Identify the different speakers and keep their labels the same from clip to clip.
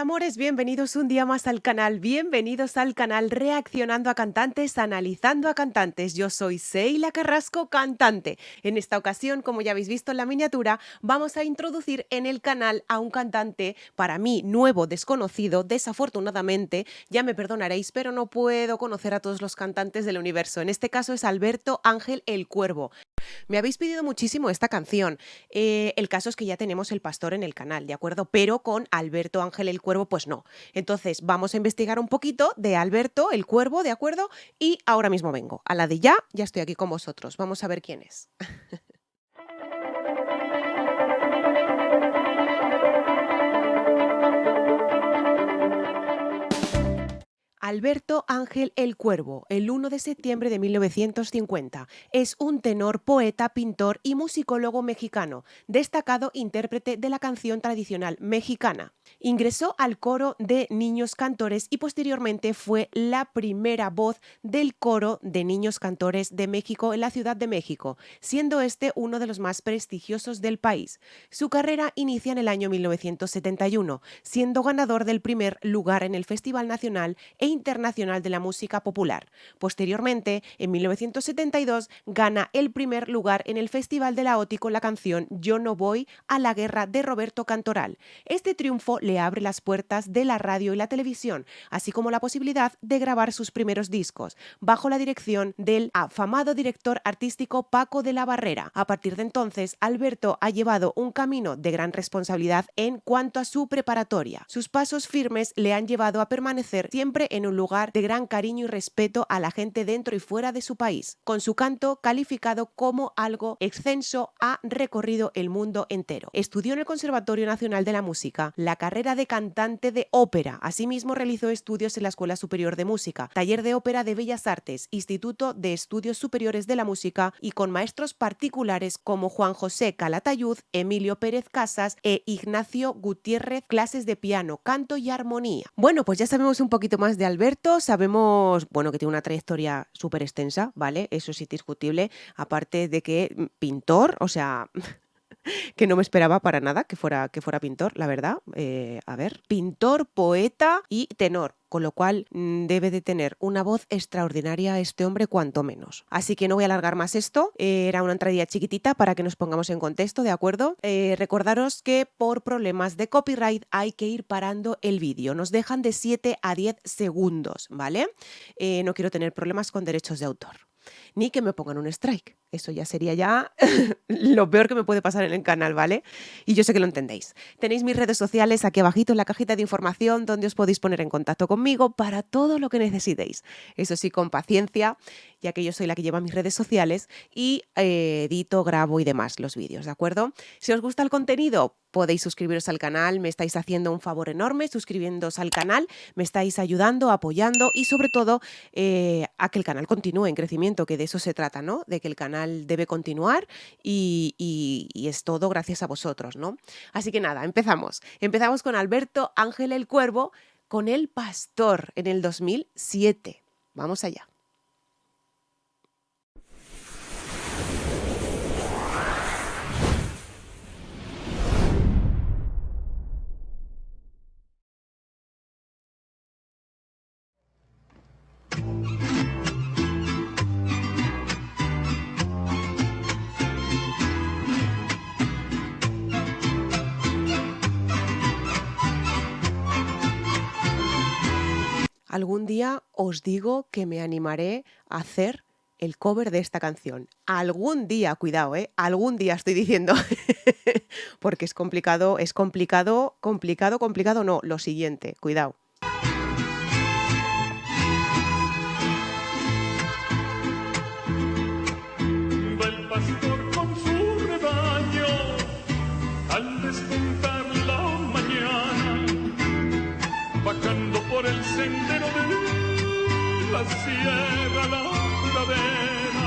Speaker 1: amores, bienvenidos un día más al canal, bienvenidos al canal Reaccionando a Cantantes, Analizando a Cantantes. Yo soy Seila Carrasco, cantante. En esta ocasión, como ya habéis visto en la miniatura, vamos a introducir en el canal a un cantante, para mí, nuevo, desconocido, desafortunadamente, ya me perdonaréis, pero no puedo conocer a todos los cantantes del universo. En este caso es Alberto Ángel el Cuervo. Me habéis pedido muchísimo esta canción. El caso es que ya tenemos El Pastor en el canal, ¿de acuerdo? Pero con Alberto Ángel el Cuervo, pues no. Entonces vamos a investigar un poquito de Alberto el Cuervo, ¿de acuerdo? Y ahora mismo vengo. A la de ya estoy aquí con vosotros. Vamos a ver quién es. Alberto Ángel el Cuervo, el 1 de septiembre de 1950. Es un tenor, poeta, pintor y musicólogo mexicano, destacado intérprete de la canción tradicional mexicana. Ingresó al coro de niños cantores y posteriormente fue la primera voz del coro de niños cantores de México en la Ciudad de México, siendo este uno de los más prestigiosos del país. Su carrera inicia en el año 1971, siendo ganador del primer lugar en el Festival Nacional e Internacional de la Música Popular. Posteriormente, en 1972, gana el primer lugar en el Festival de la OTI con la canción Yo no voy a la guerra de Roberto Cantoral. Este triunfo le abre las puertas de la radio y la televisión, así como la posibilidad de grabar sus primeros discos, bajo la dirección del afamado director artístico Paco de la Barrera. A partir de entonces, Alberto ha llevado un camino de gran responsabilidad en cuanto a su preparatoria. Sus pasos firmes le han llevado a permanecer siempre en un lugar de gran cariño y respeto a la gente dentro y fuera de su país. Con su canto calificado como algo excenso, ha recorrido el mundo entero. Estudió en el Conservatorio Nacional de la Música la carrera de cantante de ópera. Asimismo, realizó estudios en la Escuela Superior de Música, Taller de Ópera de Bellas Artes, Instituto de Estudios Superiores de la Música y con maestros particulares como Juan José Calatayud, Emilio Pérez Casas e Ignacio Gutiérrez, clases de piano, canto y armonía. Bueno, pues ya sabemos un poquito más de Alberto, sabemos, bueno, que tiene una trayectoria súper extensa, ¿vale? Eso es indiscutible, aparte de que pintor, o sea, que no me esperaba para nada que fuera pintor, la verdad. A ver, pintor, poeta y tenor. Con lo cual debe de tener una voz extraordinaria este hombre cuanto menos. Así que no voy a alargar más esto, era una entradilla chiquitita para que nos pongamos en contexto, ¿de acuerdo? Recordaros que por problemas de copyright hay que ir parando el vídeo, nos dejan de 7 a 10 segundos, ¿vale? No quiero tener problemas con derechos de autor. Ni que me pongan un strike. Eso ya sería ya lo peor que me puede pasar en el canal, ¿vale? Y yo sé que lo entendéis. Tenéis mis redes sociales aquí abajito en la cajita de información donde os podéis poner en contacto conmigo para todo lo que necesitéis. Eso sí, con paciencia, ya que yo soy la que lleva mis redes sociales y edito, grabo y demás los vídeos, ¿de acuerdo? Si os gusta el contenido, podéis suscribiros al canal, me estáis haciendo un favor enorme suscribiéndoos al canal, me estáis ayudando, apoyando y sobre todo a que el canal continúe en crecimiento, que de eso se trata, ¿no? De que el canal debe continuar y es todo gracias a vosotros, ¿no? Así que nada, empezamos. Empezamos con Alberto Ángel el Cuervo, con El Pastor en el 2007. Vamos allá. Algún día os digo que me animaré a hacer el cover de esta canción. Algún día, cuidado, algún día estoy diciendo, porque es complicado, complicado, no, lo siguiente, cuidado.
Speaker 2: Va el pastor con su rebaño al despuntar la mañana, bajando por el sendero de la sierra la pradera.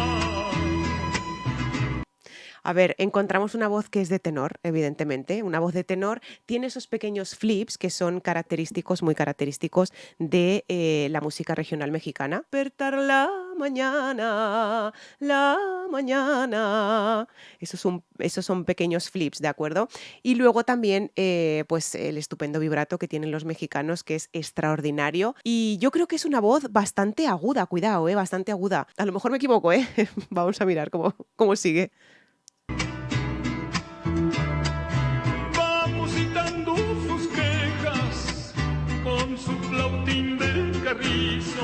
Speaker 1: A ver, encontramos una voz que es de tenor, evidentemente. Una voz de tenor tiene esos pequeños flips que son característicos, muy característicos de la música regional mexicana. Despertar la mañana. Esos son pequeños flips, ¿de acuerdo? Y luego también, pues el estupendo vibrato que tienen los mexicanos, que es extraordinario. Y yo creo que es una voz bastante aguda, cuidado, bastante aguda. A lo mejor me equivoco, ¿eh? Vamos a mirar cómo sigue.
Speaker 2: Va musitando sus quejas con su flautín de carrizo,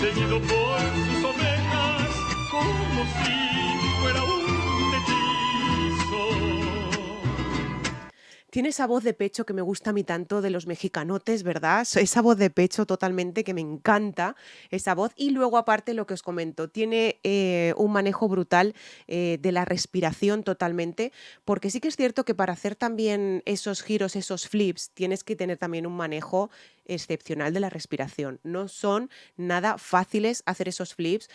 Speaker 2: seguido por sus ovejas como si fuera un hechizo.
Speaker 1: Tiene esa voz de pecho que me gusta a mí tanto de los mexicanotes, ¿verdad? Esa voz de pecho totalmente que me encanta, esa voz. Y luego aparte lo que os comento, tiene un manejo brutal de la respiración totalmente, porque sí que es cierto que para hacer también esos giros, esos flips, tienes que tener también un manejo excepcional de la respiración. No son nada fáciles hacer esos flips,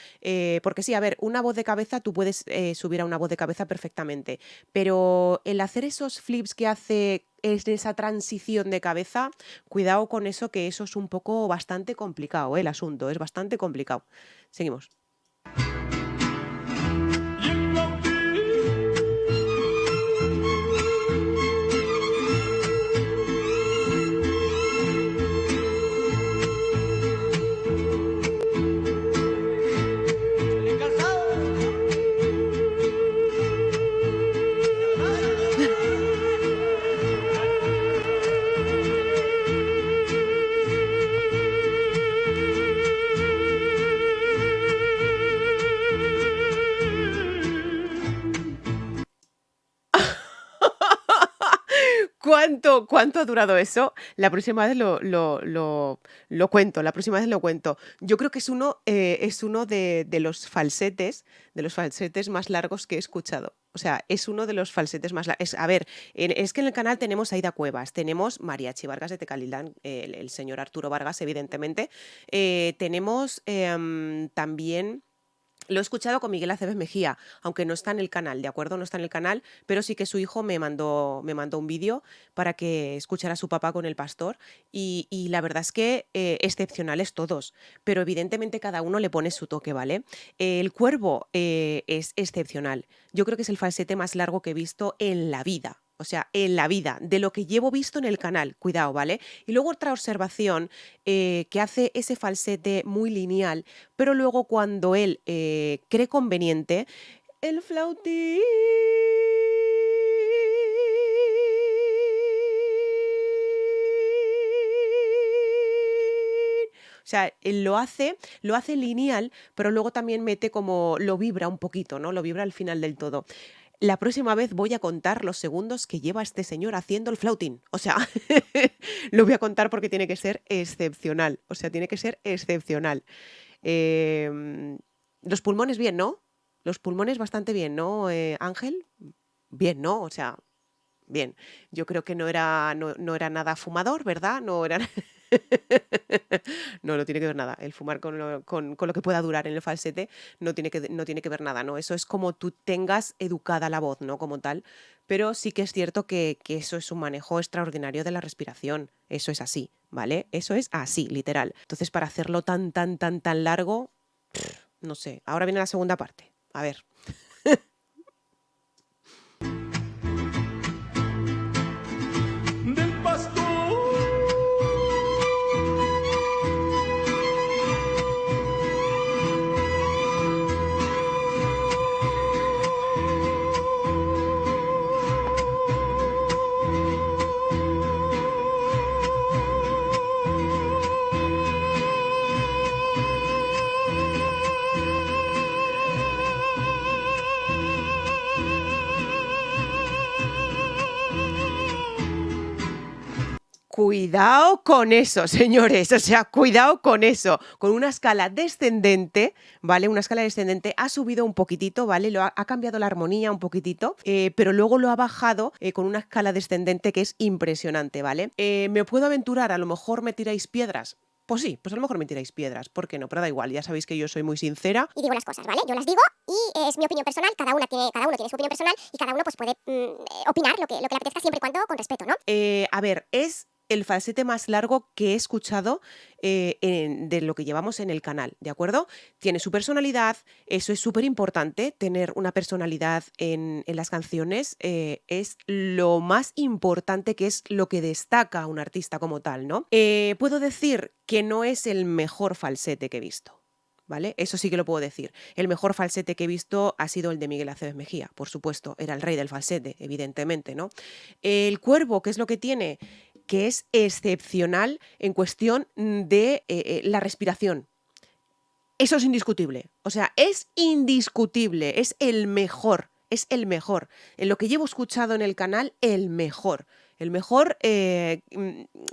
Speaker 1: porque sí, a ver, una voz de cabeza, tú puedes subir a una voz de cabeza perfectamente, pero el hacer esos flips que hace es esa transición de cabeza, cuidado con eso, que eso es un poco bastante complicado, el asunto, es bastante complicado. Seguimos.
Speaker 2: Y el flautín
Speaker 1: ¿Cuánto ha durado eso? La próxima vez lo cuento, la próxima vez lo cuento. Yo creo que es uno de los falsetes más largos que he escuchado. O sea, es uno de los falsetes más largos. A ver, es que en el canal tenemos a Aida Cuevas, tenemos Mariachi Vargas de Tecalilán, el señor Arturo Vargas, evidentemente. Tenemos también... Lo he escuchado con Miguel Aceves Mejía, aunque no está en el canal, ¿de acuerdo? No está en el canal, pero sí que su hijo me mandó un vídeo para que escuchara a su papá con el pastor y la verdad es que excepcionales todos, pero evidentemente cada uno le pone su toque, ¿vale? El Cuervo es excepcional. Yo creo que es el falsete más largo que he visto en la vida. O sea, en la vida, de lo que llevo visto en el canal, cuidado, ¿vale? Y luego otra observación, que hace ese falsete muy lineal, pero luego cuando él cree conveniente, el flautín... O sea, él lo hace lineal, pero luego también mete como, lo vibra un poquito, ¿no? Lo vibra al final del todo. La próxima vez voy a contar los segundos que lleva este señor haciendo el flautín. O sea, lo voy a contar porque tiene que ser excepcional. O sea, tiene que ser excepcional. Em, los pulmones bien, ¿no? Los pulmones bastante bien, ¿no, Ángel? Bien, ¿no? O sea, bien. Yo creo que no era nada fumador, ¿verdad? No era... No tiene que ver nada. El fumar con lo que pueda durar en el falsete no tiene que ver nada, ¿no? Eso es como tú tengas educada la voz, ¿no? Como tal. Pero sí que es cierto que eso es un manejo extraordinario de la respiración. Eso es así, ¿vale? Eso es así, literal. Entonces, para hacerlo tan, tan, tan, tan largo, no sé. Ahora viene la segunda parte. A ver.
Speaker 2: del pastor.
Speaker 1: Cuidado con eso, señores, o sea, cuidado con eso. Con una escala descendente, ¿vale? Una escala descendente ha subido un poquitito, ¿vale? Ha cambiado la armonía un poquitito, pero luego lo ha bajado con una escala descendente que es impresionante, ¿vale? ¿Me puedo aventurar? A lo mejor me tiráis piedras. Pues sí, pues a lo mejor me tiráis piedras, ¿por qué no? Pero da igual, ya sabéis que yo soy muy sincera.
Speaker 3: Y digo las cosas, ¿vale? Yo las digo y es mi opinión personal, cada uno tiene su opinión personal y cada uno pues puede opinar lo que le apetezca siempre y cuando con respeto, ¿no?
Speaker 1: A ver, es el falsete más largo que he escuchado de lo que llevamos en el canal, ¿de acuerdo? Tiene su personalidad, eso es súper importante, tener una personalidad en las canciones es lo más importante, que es lo que destaca a un artista como tal, ¿no? Puedo decir que no es el mejor falsete que he visto. ¿Vale? Eso sí que lo puedo decir. El mejor falsete que he visto ha sido el de Miguel Aceves Mejía, por supuesto. Era el rey del falsete, evidentemente, ¿no? El Cuervo, ¿qué es lo que tiene? Que es excepcional en cuestión de la respiración. Eso es indiscutible. O sea, es indiscutible. Es el mejor. Es el mejor. En lo que llevo escuchado en el canal, el mejor. El mejor,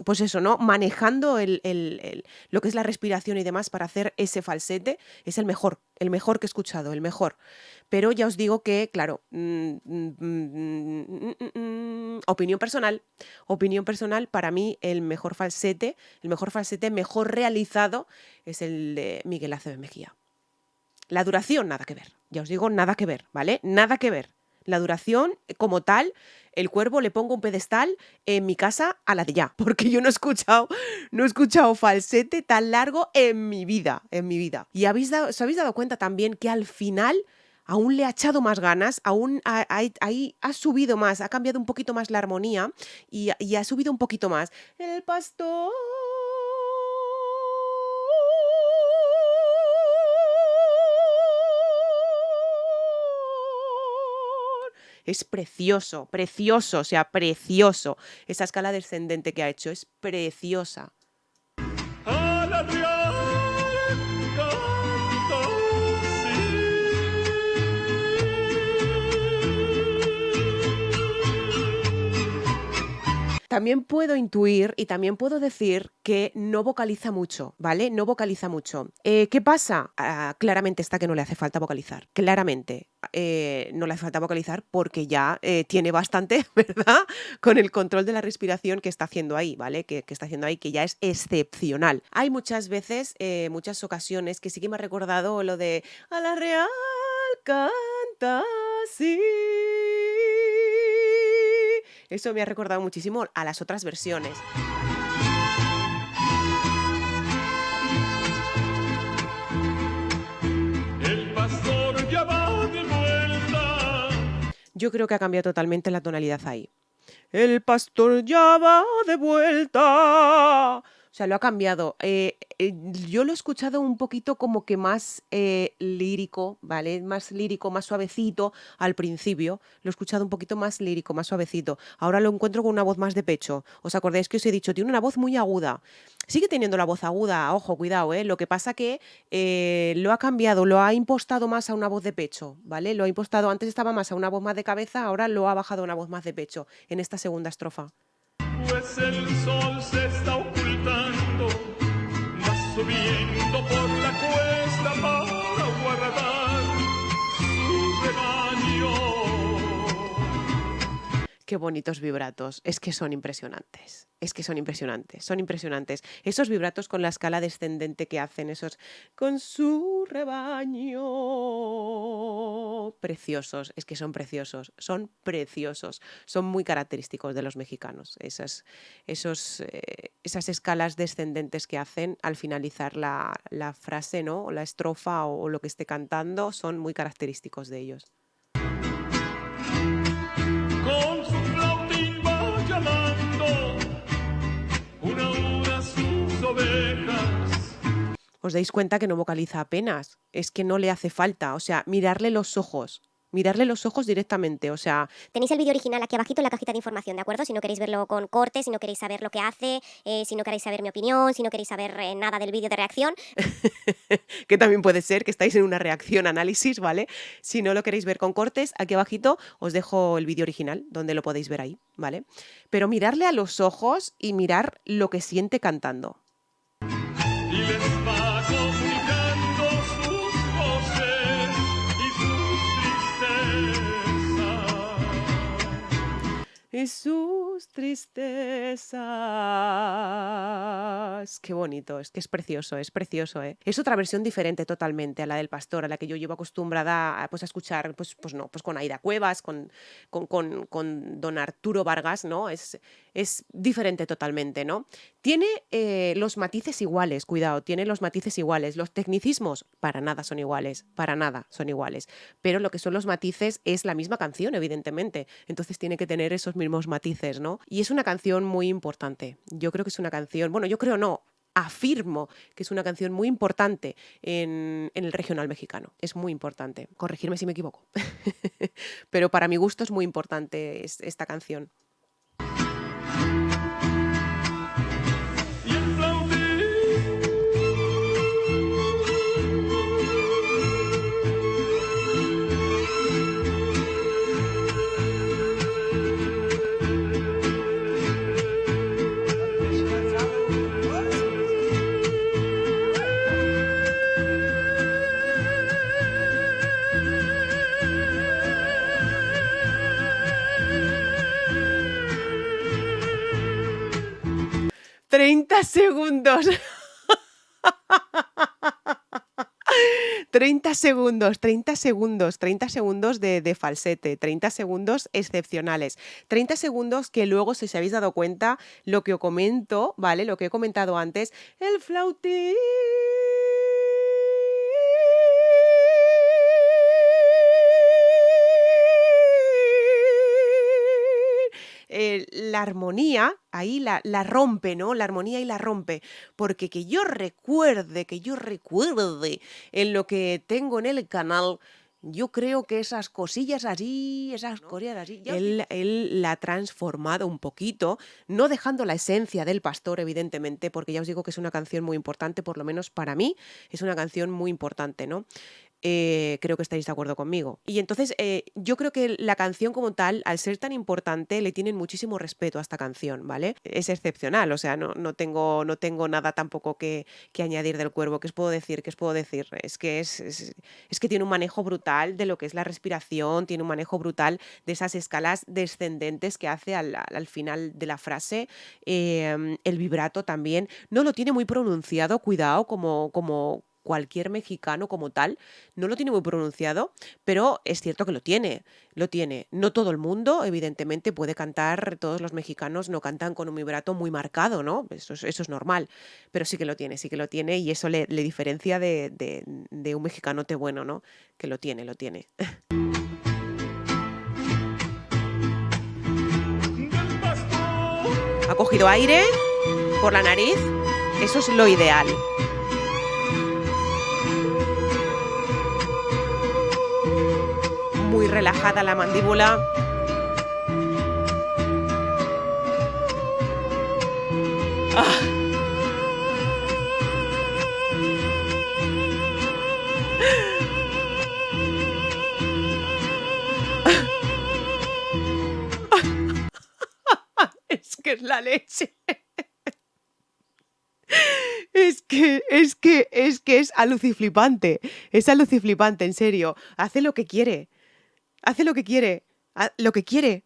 Speaker 1: pues eso, ¿no? Manejando lo que es la respiración y demás para hacer ese falsete, es el mejor que he escuchado, el mejor. Pero ya os digo que, claro, opinión personal, para mí el mejor falsete mejor realizado es el de Miguel Aceves Mejía. La duración, nada que ver. Ya os digo, nada que ver, ¿vale? Nada que ver. La duración, como tal, el Cuervo le pongo un pedestal en mi casa a la de ya, porque yo no he escuchado falsete tan largo en mi vida. Y os habéis dado cuenta también que al final aún le ha echado más ganas, aún ahí ha subido más, ha cambiado un poquito más la armonía y ha subido un poquito más. El pastor... Es precioso, precioso, o sea, precioso. Esa escala descendente que ha hecho es preciosa.
Speaker 2: A la real canto,
Speaker 1: También puedo intuir y también puedo decir que no vocaliza mucho, ¿vale? No vocaliza mucho. ¿Qué pasa? Claramente está que no le hace falta vocalizar. Claramente no le hace falta vocalizar porque ya tiene bastante, ¿verdad? Con el control de la respiración que está haciendo ahí, ¿vale? Que está haciendo ahí, que ya es excepcional. Hay muchas veces, muchas ocasiones que sí que me ha recordado lo de a la real canta así. Eso me ha recordado muchísimo a las otras versiones.
Speaker 2: el pastor ya va de vuelta.
Speaker 1: Yo creo que ha cambiado totalmente la tonalidad ahí. El pastor ya va de vuelta. O sea, lo ha cambiado. Yo lo he escuchado un poquito como que más lírico, ¿vale? Más lírico, más suavecito al principio. Lo he escuchado un poquito más lírico, más suavecito. Ahora lo encuentro con una voz más de pecho. ¿Os acordáis que os he dicho? Tiene una voz muy aguda. Sigue teniendo la voz aguda, ojo, cuidado, ¿eh? Lo que pasa que lo ha cambiado, lo ha impostado más a una voz de pecho, ¿vale? Lo ha impostado, antes estaba más a una voz más de cabeza, ahora lo ha bajado a una voz más de pecho en esta segunda estrofa.
Speaker 2: Pues el sol se está ocultando, va subiendo por la cuesta para guardar su rebaño.
Speaker 1: Qué bonitos vibratos, es que son impresionantes, son impresionantes. Esos vibratos con la escala descendente que hacen, esos con su rebaño, preciosos, es que son preciosos, son muy característicos de los mexicanos, esas escalas descendentes que hacen al finalizar la frase, ¿no? O la estrofa o lo que esté cantando, son muy característicos de ellos.
Speaker 2: Con su flautín va llamando una a una sus ovejas.
Speaker 1: Os dais cuenta que no vocaliza apenas, es que no le hace falta, o sea, mirarle los ojos directamente, o sea...
Speaker 3: Tenéis el vídeo original aquí abajito en la cajita de información, ¿de acuerdo? Si no queréis verlo con cortes, si no queréis saber lo que hace, si no queréis saber mi opinión, si no queréis saber nada del vídeo de reacción.
Speaker 1: que también puede ser que estáis en una reacción análisis, ¿vale? Si no lo queréis ver con cortes, aquí abajito os dejo el vídeo original, donde lo podéis ver ahí, ¿vale? Pero mirarle a los ojos y mirar lo que siente cantando.
Speaker 2: Y les va comunicando sus voces y sus tristezas.
Speaker 1: Y sus tristezas. Qué bonito, es que es precioso, es precioso, ¿eh? Es otra versión diferente totalmente a la del Pastor, a la que yo llevo acostumbrada a, pues, a escuchar, pues no, pues con Aida Cuevas, con don Arturo Vargas, ¿no? Es diferente totalmente, ¿no? Tiene los matices iguales, cuidado, tiene los matices iguales. Los tecnicismos, para nada son iguales, para nada son iguales. Pero lo que son los matices es la misma canción, evidentemente. Entonces tiene que tener esos mismos matices, ¿no? Y es una canción muy importante. Yo creo que es una canción, bueno, yo creo no, afirmo que es una canción muy importante en el regional mexicano. Es muy importante. Corregirme si me equivoco. Pero para mi gusto es muy importante esta canción.
Speaker 2: Y el flautín
Speaker 1: 30 segundos. 30 segundos, 30 segundos, 30 segundos de falsete, 30 segundos excepcionales, 30 segundos que luego, si os habéis dado cuenta, lo que os comento, ¿vale? Lo que he comentado antes, el flautín. La armonía ahí la rompe, ¿no? La armonía y la rompe. Porque que yo recuerde en lo que tengo en el canal, yo creo que esas cosillas así, esas cosillas así, él la ha transformado un poquito, no dejando la esencia del Pastor, evidentemente, porque ya os digo que es una canción muy importante, por lo menos para mí, es una canción muy importante, ¿no? Creo que estáis de acuerdo conmigo. Y entonces yo creo que la canción como tal, al ser tan importante, le tienen muchísimo respeto a esta canción, ¿vale? Es excepcional, o sea, no tengo nada tampoco que añadir del Cuervo. ¿Qué os puedo decir? ¿Qué os puedo decir? Es que es que tiene un manejo brutal de lo que es la respiración, tiene un manejo brutal de esas escalas descendentes que hace al final de la frase. El vibrato también. No lo tiene muy pronunciado, cuidado, como cualquier mexicano como tal, no lo tiene muy pronunciado, pero es cierto que lo tiene. No todo el mundo, evidentemente, puede cantar, todos los mexicanos no cantan con un vibrato muy marcado, ¿no? Eso es normal, pero sí que lo tiene y eso le diferencia de un mexicanote bueno, ¿no? Que lo tiene.
Speaker 2: del pastor.
Speaker 1: Ha cogido aire por la nariz, eso es lo ideal. Muy relajada la mandíbula. ¡Ah! Es que es la leche. Es que es aluciflipante. Es aluciflipante, en serio. Hace lo que quiere. Hace lo que quiere. Lo que quiere.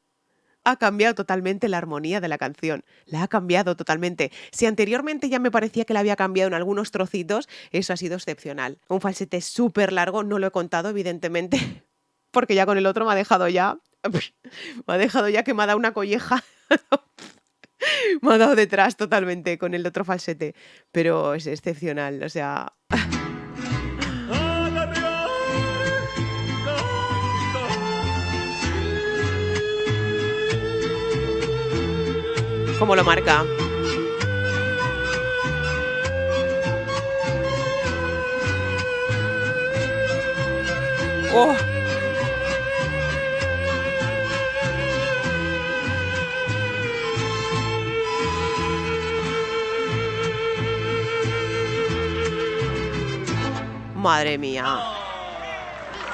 Speaker 1: Ha cambiado totalmente la armonía de la canción. La ha cambiado totalmente. Si anteriormente ya me parecía que la había cambiado en algunos trocitos, eso ha sido excepcional. Un falsete súper largo, no lo he contado, evidentemente, porque ya con el otro me ha dejado ya. Me ha dejado ya que me ha dado una colleja. Me ha dado detrás totalmente con el otro falsete. Pero es excepcional, o sea.
Speaker 2: A la real cantación.
Speaker 1: ¿Cómo lo marca? ¡Oh! Madre mía.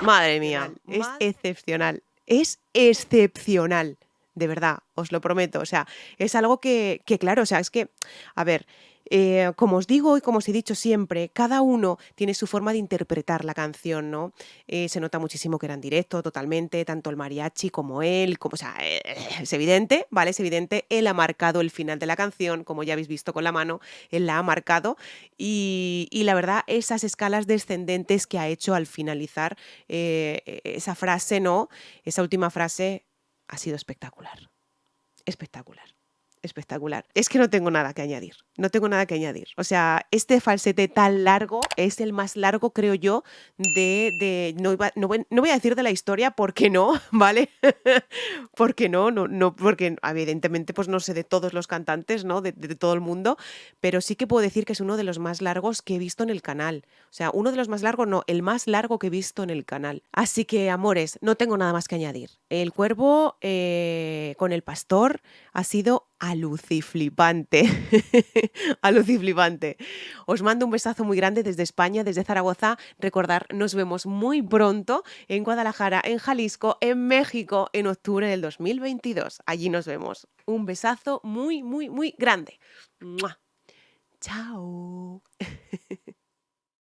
Speaker 1: Madre mía. Es excepcional. Es excepcional. De verdad, os lo prometo. O sea, es algo que claro, o sea, es que, a ver, Como os digo y como os he dicho siempre, cada uno tiene su forma de interpretar la canción, ¿no? Se nota muchísimo que era en directo, totalmente, tanto el mariachi como él, como, o sea, es evidente, ¿vale? Es evidente, él ha marcado el final de la canción, como ya habéis visto con la mano, él la ha marcado y la verdad, esas escalas descendentes que ha hecho al finalizar esa frase, ¿no? Esa última frase ha sido espectacular, espectacular. Espectacular. Es que no tengo nada que añadir. No tengo nada que añadir. O sea, este falsete tan largo es el más largo, creo yo, no voy a decir de la historia porque no, ¿vale? Porque no, porque evidentemente pues no sé de todos los cantantes, ¿no? De todo el mundo, pero sí que puedo decir que es uno de los más largos que he visto en el canal. O sea, uno de los más largos, no, el más largo que he visto en el canal. Así que, amores, no tengo nada más que añadir. El cuervo con el pastor ha sido aluciflipante. Aluciflipante. Os mando un besazo muy grande desde España, desde Zaragoza. Recordar, nos vemos muy pronto en Guadalajara, en Jalisco, en México, en octubre del 2022. Allí nos vemos. Un besazo muy, muy, muy grande. ¡Mua! Chao.